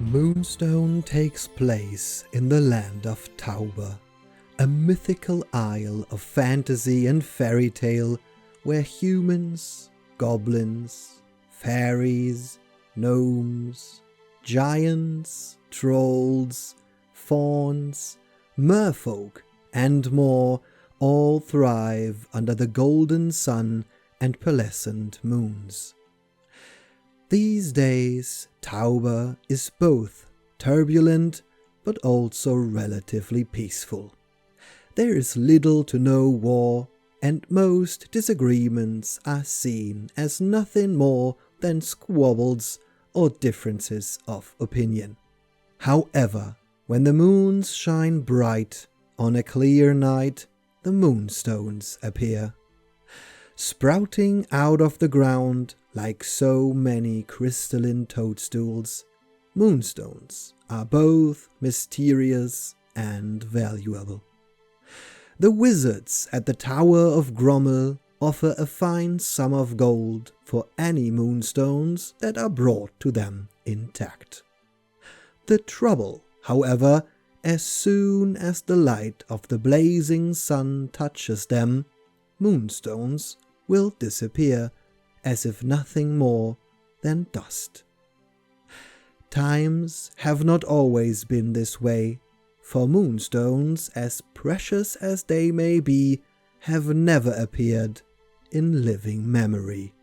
Moonstone takes place in the land of Tauber, a mythical isle of fantasy and fairy tale where humans, goblins, fairies, gnomes, giants, trolls, fauns, merfolk, and more all thrive under the golden sun and pearlescent moons. These days, Tauber is both turbulent but also relatively peaceful. There is little to no war, and most disagreements are seen as nothing more than squabbles or differences of opinion. However, when the moons shine bright on a clear night, the moonstones appear. Sprouting out of the ground like so many crystalline toadstools, moonstones are both mysterious and valuable. The wizards at the Tower of Grommel offer a fine sum of gold for any moonstones that are brought to them intact. The trouble, however, as soon as the light of the blazing sun touches them, moonstones will disappear as if nothing more than dust. Times have not always been this way, for moonstones, as precious as they may be, have never appeared in living memory.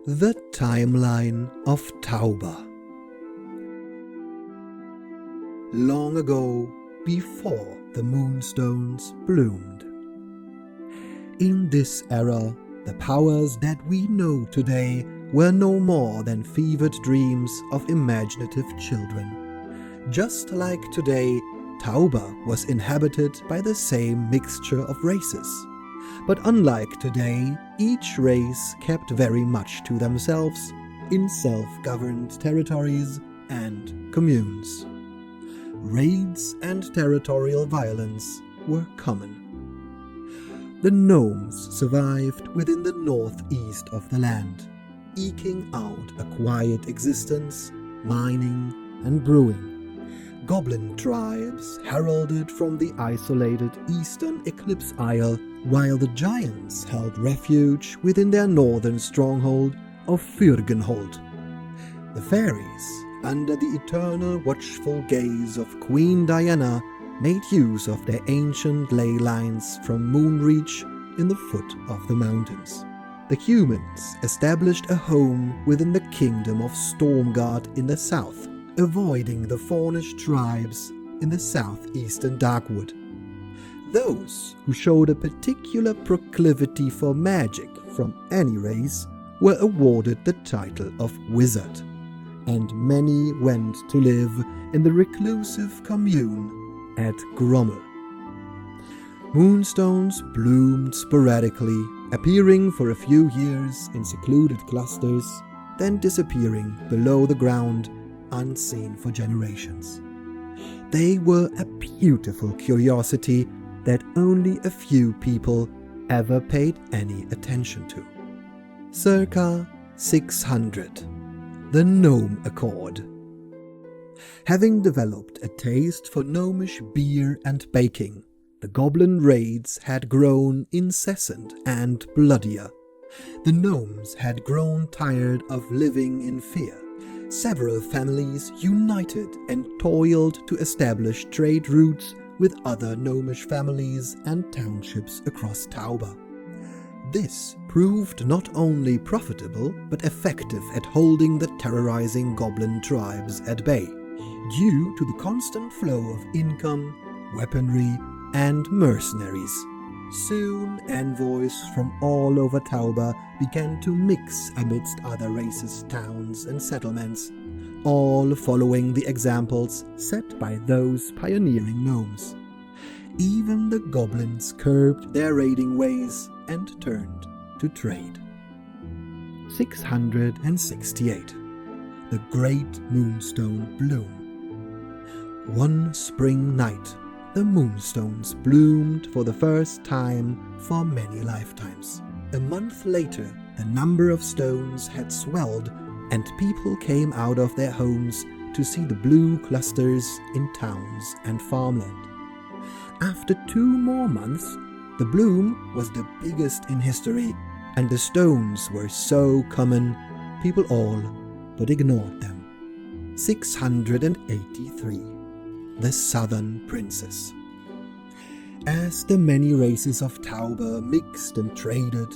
The Timeline of Tauber. Long ago, before the moonstones bloomed. In this era, the powers that we know today were no more than fevered dreams of imaginative children. Just like today, Tauber was inhabited by the same mixture of races. But unlike today, each race kept very much to themselves in self-governed territories and communes. Raids and territorial violence were common. The gnomes survived within the northeast of the land, eking out a quiet existence, mining and brewing. Goblin tribes heralded from the isolated eastern Eclipse Isle, while the giants held refuge within their northern stronghold of Fürgenhold. The fairies, under the eternal watchful gaze of Queen Diana, made use of their ancient ley lines from Moonreach in the foot of the mountains. The humans established a home within the kingdom of Stormguard in the south, avoiding the faunish tribes in the southeastern Darkwood. Those who showed a particular proclivity for magic from any race were awarded the title of wizard, and many went to live in the reclusive commune at Grommel. Moonstones bloomed sporadically, appearing for a few years in secluded clusters, then disappearing below the ground, unseen for generations. They were a beautiful curiosity that only a few people ever paid any attention to. Circa 600. The Gnome Accord. Having developed a taste for gnomish beer and baking, the goblin raids had grown incessant and bloodier. The gnomes had grown tired of living in fear. Several families united and toiled to establish trade routes with other gnomish families and townships across Tauber. This proved not only profitable but effective at holding the terrorizing goblin tribes at bay, due to the constant flow of income, weaponry, and mercenaries. Soon envoys from all over Tauber began to mix amidst other races' towns and settlements, all following the examples set by those pioneering gnomes. Even the goblins curbed their raiding ways and turned to trade. 668. The Great Moonstone Bloom. One spring night, the moonstones bloomed for the first time for many lifetimes. A month later, the number of stones had swelled, and people came out of their homes to see the blue clusters in towns and farmland. After 2 more months, the bloom was the biggest in history, and the stones were so common, people all but ignored them. 683. The Southern Princes. As the many races of Tauber mixed and traded,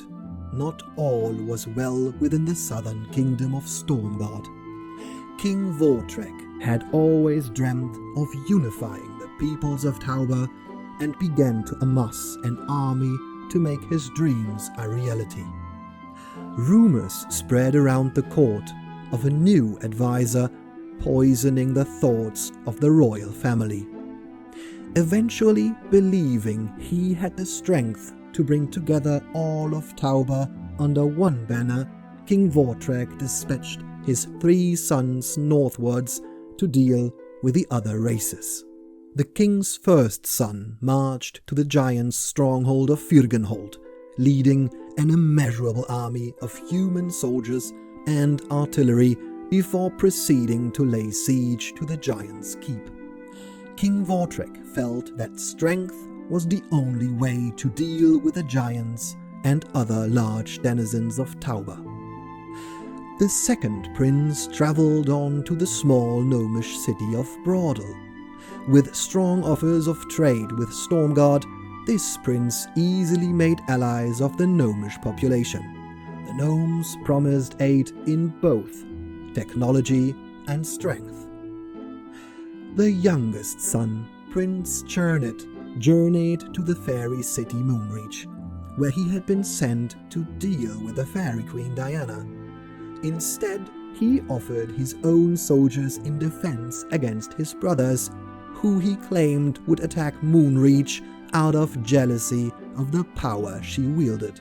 not all was well within the southern kingdom of Stormgard. King Vortrek had always dreamt of unifying the peoples of Tauber and began to amass an army to make his dreams a reality. Rumors spread around the court of a new advisor poisoning the thoughts of the royal family. Eventually believing he had the strength to bring together all of Tauber under one banner, King Vortrek dispatched his 3 sons northwards to deal with the other races. The king's first son marched to the giant's stronghold of Fyrgenhold, leading an immeasurable army of human soldiers and artillery before proceeding to lay siege to the giant's keep. King Vortrek felt that strength was the only way to deal with the giants and other large denizens of Tauber. The second prince travelled on to the small gnomish city of Broadel. With strong offers of trade with Stormgard, this prince easily made allies of the gnomish population. The gnomes promised aid in both technology and strength. The youngest son, Prince Chernet, journeyed to the fairy city Moonreach, where he had been sent to deal with the fairy queen Diana. Instead, he offered his own soldiers in defense against his brothers, who he claimed would attack Moonreach out of jealousy of the power she wielded.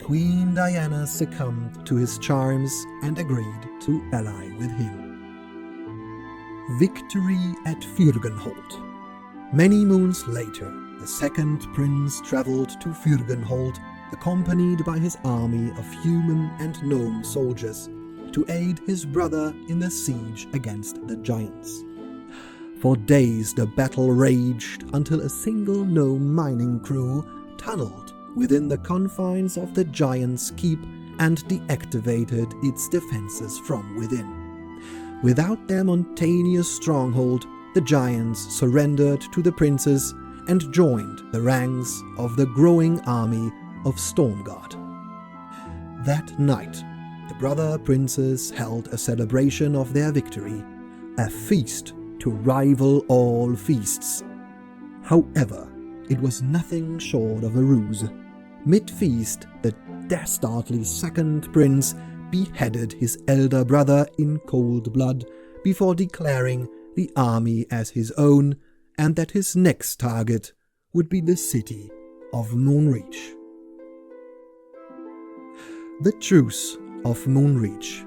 Queen Diana succumbed to his charms and agreed to ally with him. Victory at Fyrgenhold. Many moons later, the second prince travelled to Fyrgenhold, accompanied by his army of human and gnome soldiers, to aid his brother in the siege against the giants. For days the battle raged until a single gnome mining crew tunneled within the confines of the giant's keep and deactivated its defenses from within. Without their mountainous stronghold, the giants surrendered to the princes and joined the ranks of the growing army of Stormgard. That night, the brother princes held a celebration of their victory, a feast to rival all feasts. However, it was nothing short of a ruse. Mid-feast, the dastardly second prince beheaded his elder brother in cold blood before declaring the army as his own, and that his next target would be the city of Moonreach. The Truce of Moonreach.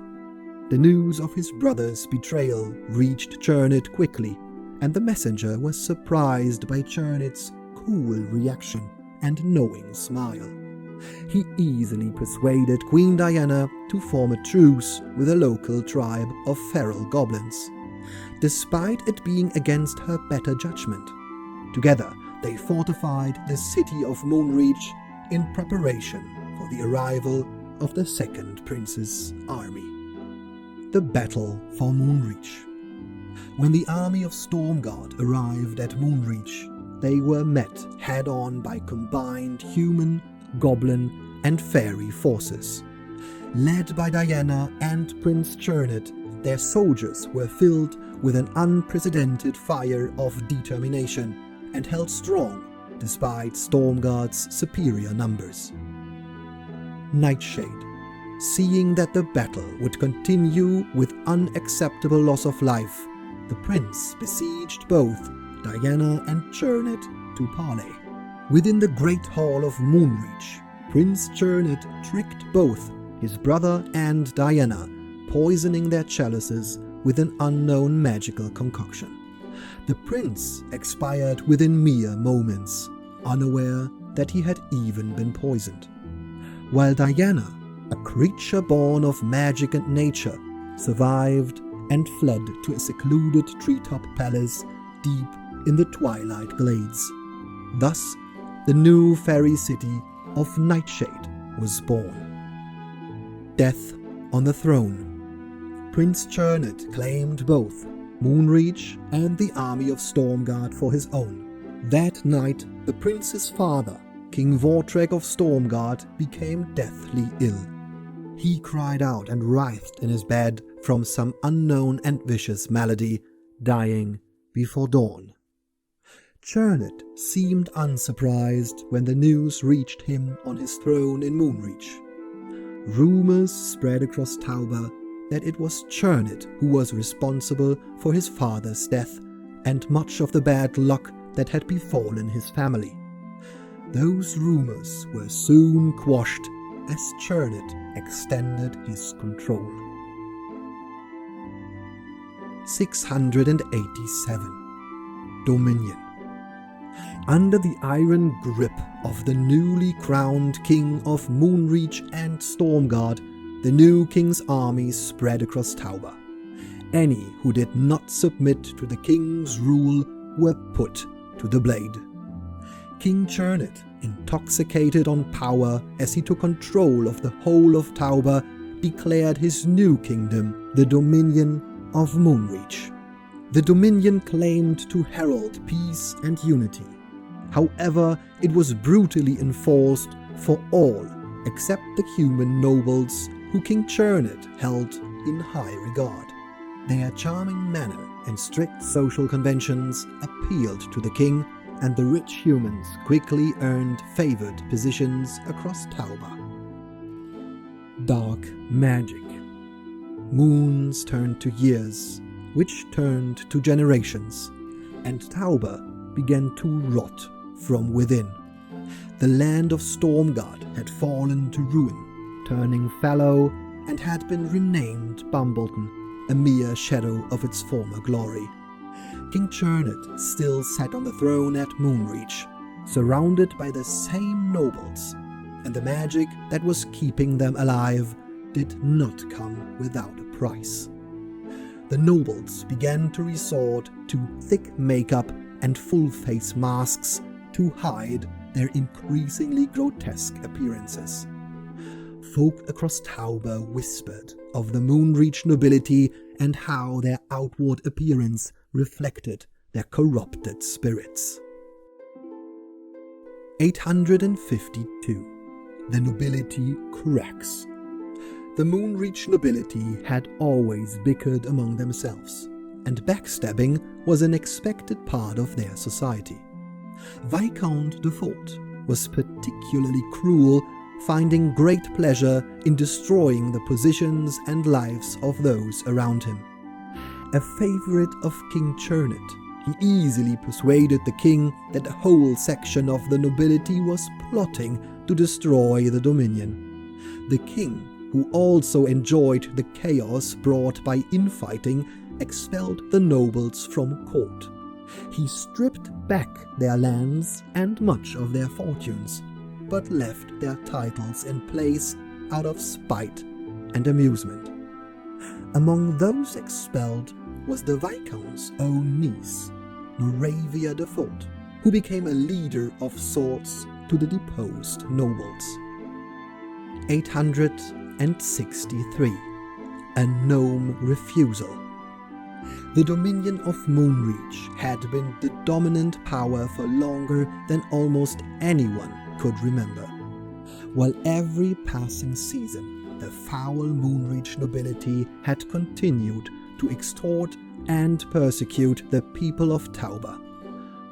The news of his brother's betrayal reached Chernet quickly, and the messenger was surprised by Chernet's cool reaction and knowing smile. He easily persuaded Queen Diana to form a truce with a local tribe of feral goblins, despite it being against her better judgment. Together, they fortified the city of Moonreach in preparation for the arrival of the second prince's army. The Battle for Moonreach. When the army of Stormgard arrived at Moonreach, they were met head-on by combined human, goblin, and fairy forces. Led by Diana and Prince Chernet, their soldiers were filled with an unprecedented fire of determination and held strong despite Stormguard's superior numbers. Nightshade. Seeing that the battle would continue with unacceptable loss of life, the prince besieged both Diana and Chernet to parley. Within the great hall of Moonreach, Prince Chernet tricked both his brother and Diana, poisoning their chalices with an unknown magical concoction. The prince expired within mere moments, unaware that he had even been poisoned, while Diana, a creature born of magic and nature, survived and fled to a secluded treetop palace deep in the twilight glades. Thus, the new fairy city of Nightshade was born. Death on the throne. Prince Chernet claimed both Moonreach and the army of Stormguard for his own. That night, the prince's father, King Vortrek of Stormguard, became deathly ill. He cried out and writhed in his bed from some unknown and vicious malady, dying before dawn. Chernet seemed unsurprised when the news reached him on his throne in Moonreach. Rumors spread across Tauber that it was Chernet who was responsible for his father's death and much of the bad luck that had befallen his family. Those rumors were soon quashed as Chernet extended his control. 687. Dominion. Under the iron grip of the newly crowned king of Moonreach and Stormguard, the new king's armies spread across Tauber. Any who did not submit to the king's rule were put to the blade. King Chernet, intoxicated on power as he took control of the whole of Tauber, declared his new kingdom the Dominion of Moonreach. The Dominion claimed to herald peace and unity. However, it was brutally enforced for all except the human nobles who King Chernet held in high regard. Their charming manner and strict social conventions appealed to the king, and the rich humans quickly earned favored positions across Tauber. Dark magic. Moons turned to years, which turned to generations, and Tauber began to rot from within. The land of Stormguard had fallen to ruin, turning fallow, and had been renamed Bumbleton, a mere shadow of its former glory. King Chernet still sat on the throne at Moonreach, surrounded by the same nobles, and the magic that was keeping them alive did not come without a price. The nobles began to resort to thick makeup and full-face masks to hide their increasingly grotesque appearances. Folk across Tauber whispered of the Moonreach nobility and how their outward appearance reflected their corrupted spirits. 852. The nobility cracks. The Moonreach nobility had always bickered among themselves, and backstabbing was an expected part of their society. Viscount de Fort was particularly cruel, finding great pleasure in destroying the positions and lives of those around him. A favorite of King Chernet, he easily persuaded the king that a whole section of the nobility was plotting to destroy the Dominion. The king, who also enjoyed the chaos brought by infighting, expelled the nobles from court. He stripped back their lands and much of their fortunes, but left their titles in place out of spite and amusement. Among those expelled was the Viscount's own niece, Noravia de Fort, who became a leader of sorts to the deposed nobles. 863. A gnome refusal. The Dominion of Moonreach had been the dominant power for longer than almost anyone could remember. While every passing season, the foul Moonreach nobility had continued to extort and persecute the people of Tauber.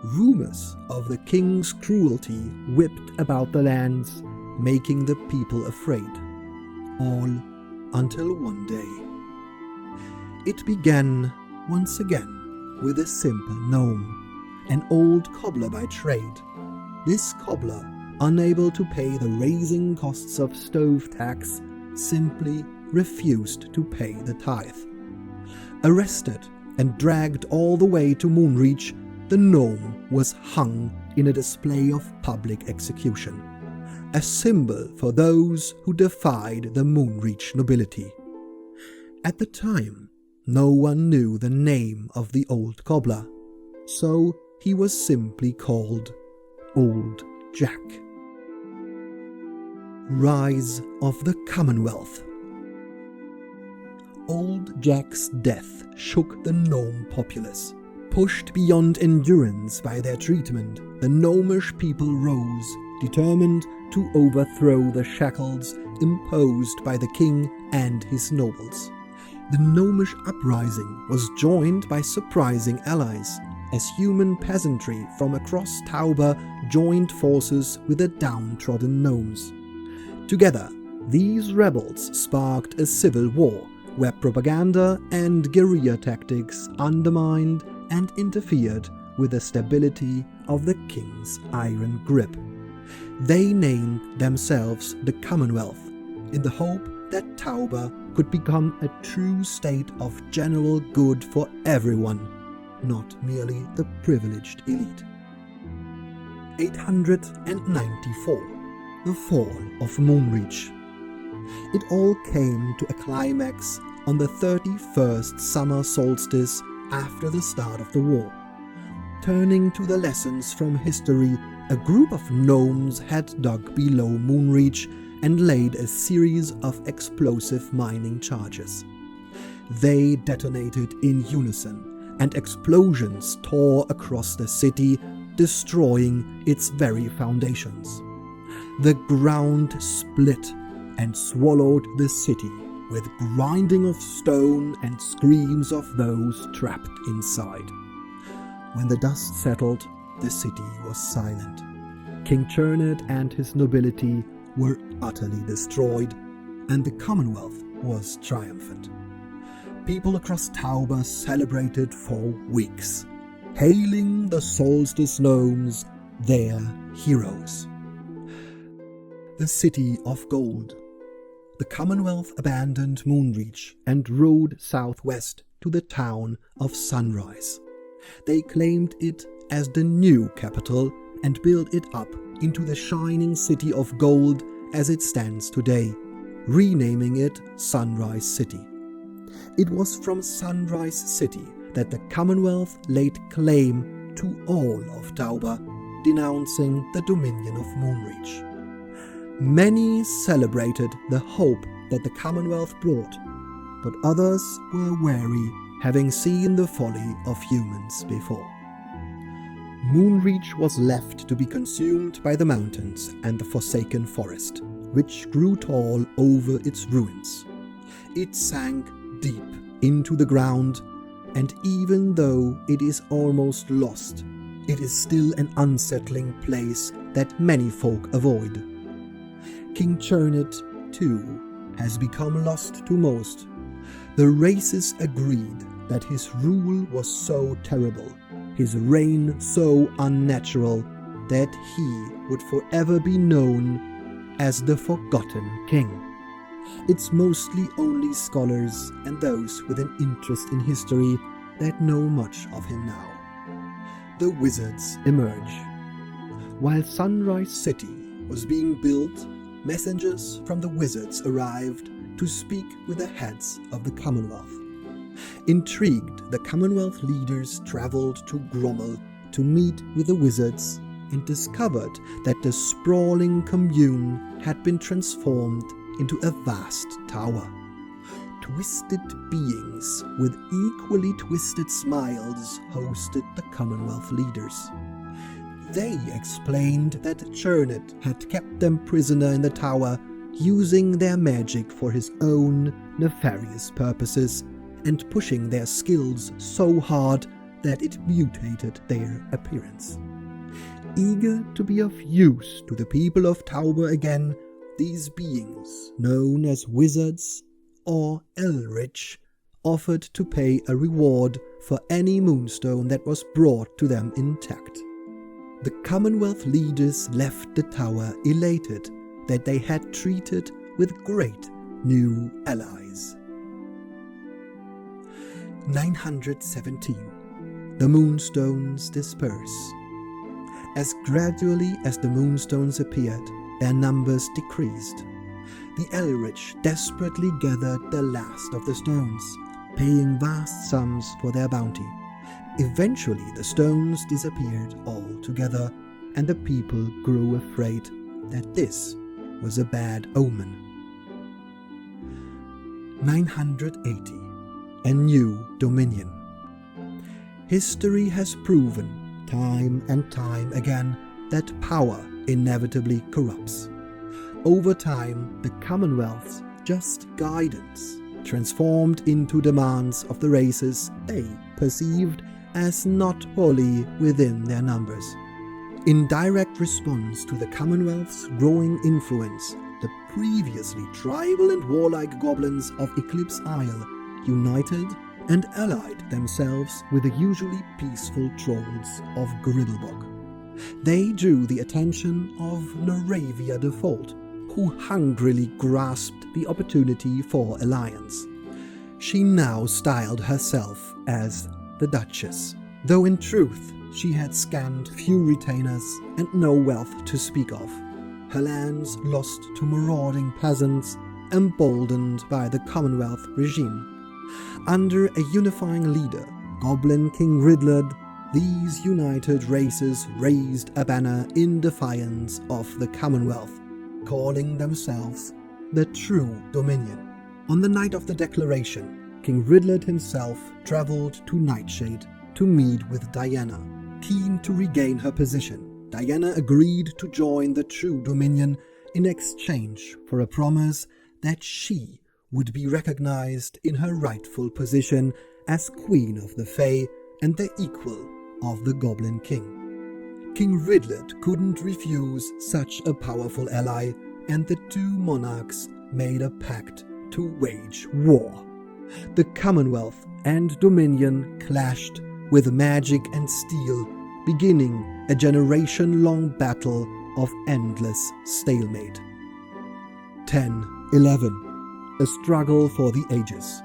Rumors of the king's cruelty whipped about the lands, making the people afraid. All until one day. It began once again with a simple gnome, an old cobbler by trade. This cobbler, unable to pay the raising costs of stove tax, simply refused to pay the tithe. Arrested and dragged all the way to Moonreach, the gnome was hung in a display of public execution. a symbol for those who defied the Moonreach nobility. At the time, no one knew the name of the old cobbler, so he was simply called Old Jack. Rise of the Commonwealth. Old Jack's death shook the gnome populace. Pushed beyond endurance by their treatment, the gnomish people rose, determined to overthrow the shackles imposed by the king and his nobles. The gnomish uprising was joined by surprising allies, as human peasantry from across Tauber joined forces with the downtrodden gnomes. Together, these rebels sparked a civil war where propaganda and guerrilla tactics undermined and interfered with the stability of the king's iron grip. They named themselves the Commonwealth in the hope that Tauber could become a true state of general good for everyone, not merely the privileged elite. 894. The Fall of Moonreach. It all came to a climax on the 31st summer solstice after the start of the war. Turning to the lessons from history, a group of gnomes had dug below Moonreach and laid a series of explosive mining charges. They detonated in unison, and explosions tore across the city, destroying its very foundations. The ground split and swallowed the city, with grinding of stone and screams of those trapped inside. When the dust settled, the city was silent. King Chernet and his nobility were utterly destroyed, and the Commonwealth was triumphant. People across Tauber celebrated for weeks, hailing the solstice gnomes, their heroes. The City of Gold. The Commonwealth abandoned Moonreach and rode southwest to the town of Sunrise. They claimed it as the new capital and built it up into the shining City of Gold as it stands today, renaming it Sunrise City. It was from Sunrise City that the Commonwealth laid claim to all of Tauber, denouncing the dominion of Moonreach. Many celebrated the hope that the Commonwealth brought, but others were wary, having seen the folly of humans before. Moonreach was left to be consumed by the mountains and the forsaken forest, which grew tall over its ruins. It sank deep into the ground, and even though it is almost lost, it is still an unsettling place that many folk avoid. King Chernet, too, has become lost to most. The races agreed that his rule was so terrible, his reign so unnatural, that he would forever be known as the Forgotten King. It's mostly only scholars and those with an interest in history that know much of him now. The wizards emerge. While Sunrise City was being built, messengers from the wizards arrived to speak with the heads of the Commonwealth. Intrigued, the Commonwealth leaders traveled to Grommel to meet with the wizards and discovered that the sprawling commune had been transformed into a vast tower. Twisted beings with equally twisted smiles hosted the Commonwealth leaders. They explained that Chernet had kept them prisoner in the tower, using their magic for his own nefarious purposes and pushing their skills so hard that it mutated their appearance. Eager to be of use to the people of Tauber again, these beings, known as wizards or Elrich, offered to pay a reward for any moonstone that was brought to them intact. The Commonwealth leaders left the tower elated that they had treated with great new allies. 917. The moonstones disperse. As gradually as the moonstones appeared, their numbers decreased. The Elrich desperately gathered the last of the stones, paying vast sums for their bounty. Eventually the stones disappeared altogether, and the people grew afraid that this was a bad omen. 980. A new dominion. History has proven time and time again that power inevitably corrupts. Over time, the Commonwealth's just guidance transformed into demands of the races they perceived as not wholly within their numbers. In direct response to the Commonwealth's growing influence, the previously tribal and warlike goblins of Eclipse Isle united and allied themselves with the usually peaceful trolls of Gribblebuck. They drew the attention of Noravia Default, who hungrily grasped the opportunity for alliance. She now styled herself as the Duchess, though in truth she had scant few retainers and no wealth to speak of, her lands lost to marauding peasants, emboldened by the Commonwealth regime. Under a unifying leader, Goblin King Ridlard, these united races raised a banner in defiance of the Commonwealth, calling themselves the True Dominion. On the night of the declaration, King Ridlard himself travelled to Nightshade to meet with Diana. Keen to regain her position, Diana agreed to join the True Dominion in exchange for a promise that she would be recognized in her rightful position as Queen of the Fae and the equal of the Goblin King. King Ridlard couldn't refuse such a powerful ally, and the two monarchs made a pact to wage war. The Commonwealth and Dominion clashed with magic and steel, beginning a generation-long battle of endless stalemate. 1011. A struggle for the ages.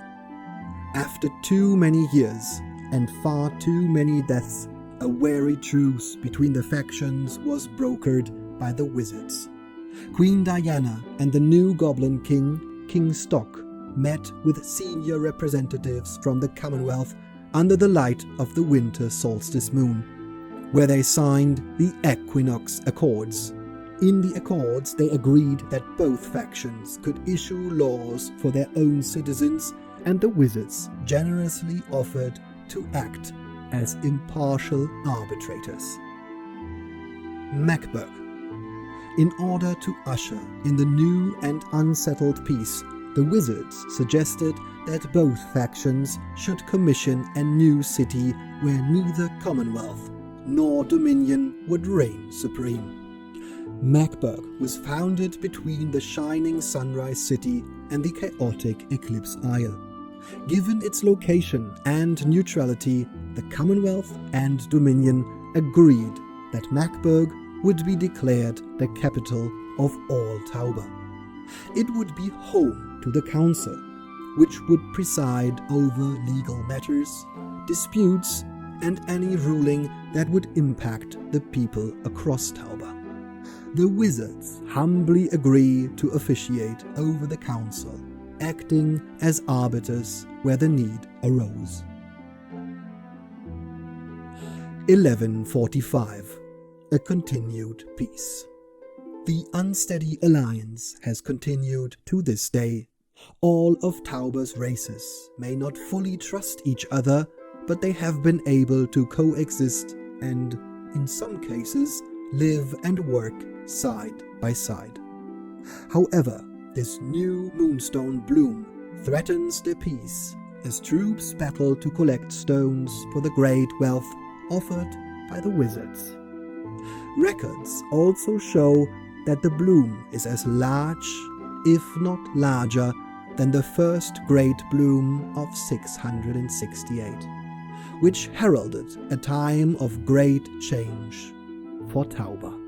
After too many years and far too many deaths, a wary truce between the factions was brokered by the wizards. Queen Diana and the new Goblin King, King Stock, met with senior representatives from the Commonwealth under the light of the winter solstice moon, where they signed the Equinox Accords. In the Accords, they agreed that both factions could issue laws for their own citizens, and the wizards generously offered to act as impartial arbitrators. Macbeth. In order to usher in the new and unsettled peace, the wizards suggested that both factions should commission a new city where neither Commonwealth nor Dominion would reign supreme. Macbeth was founded between the shining Sunrise City and the chaotic Eclipse Isle. Given its location and neutrality, the Commonwealth and Dominion agreed that Macbeth would be declared the capital of all Tauber. It would be home to the Council, which would preside over legal matters, disputes, and any ruling that would impact the people across Tauber. The wizards humbly agree to officiate over the council, acting as arbiters where the need arose. 1145. A continued peace. The unsteady alliance has continued to this day. All of Tauber's races may not fully trust each other, but they have been able to coexist and, in some cases, live and work side by side. However, this new moonstone bloom threatens their peace as troops battle to collect stones for the great wealth offered by the wizards. Records also show that the bloom is as large, if not larger, than the first great bloom of 668, which heralded a time of great change for Tauber.